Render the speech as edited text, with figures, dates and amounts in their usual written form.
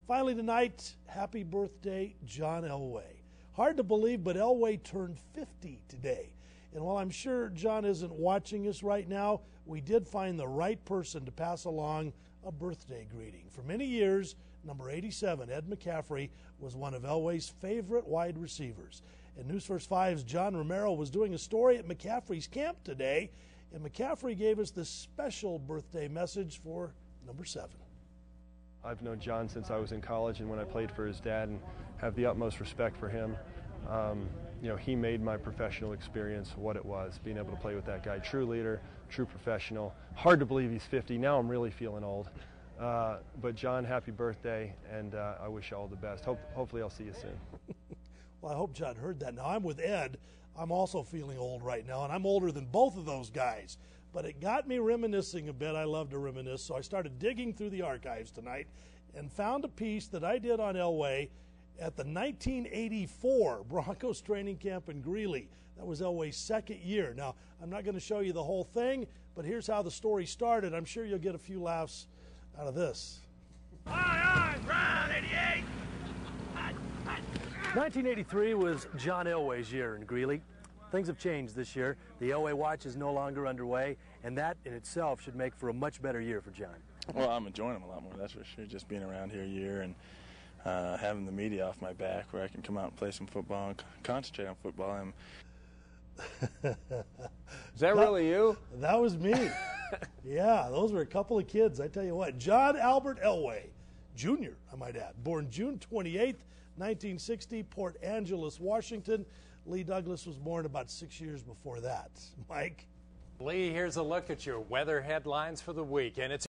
Finally tonight, happy birthday, John Elway. Hard to believe, but Elway turned 50 today. And while I'm sure John isn't watching us right now, we did find the right person to pass along a birthday greeting. For many years, number 87, Ed McCaffrey, was one of Elway's favorite wide receivers. And News First 5's John Romero was doing a story at McCaffrey's camp today, and McCaffrey gave us this special birthday message for number 7. I've known John since I was in college and when I played for his dad, and have the utmost respect for him. He made my professional experience what it was, being able to play with that guy. True leader, true professional. Hard to believe he's 50. Now I'm really feeling old. But John, happy birthday, and I wish you all the best. Hopefully I'll see you soon. Well, I hope John heard that. Now, I'm with Ed. I'm also feeling old right now, and I'm older than both of those guys. But it got me reminiscing a bit. I love to reminisce, so I started digging through the archives tonight and found a piece that I did on Elway at the 1984 Broncos training camp in Greeley. That was Elway's second year. Now, I'm not going to show you the whole thing, but here's how the story started. I'm sure you'll get a few laughs out of this. Aye, Brown 88! 1983 was John Elway's year in Greeley. Things have changed this year. The Elway Watch is no longer underway, and that in itself should make for a much better year for John. Well, I'm enjoying him a lot more, that's for sure. Just being around here a year and having the media off my back where I can come out and play some football and concentrate on football. Is that really you? That was me. Yeah, those were a couple of kids. I tell you what, John Albert Elway, Jr., I might add, born June 28th, 1960, Port Angeles, Washington. Lee Douglas was born about 6 years before that. Mike? Lee, here's a look at your weather headlines for the week, and it's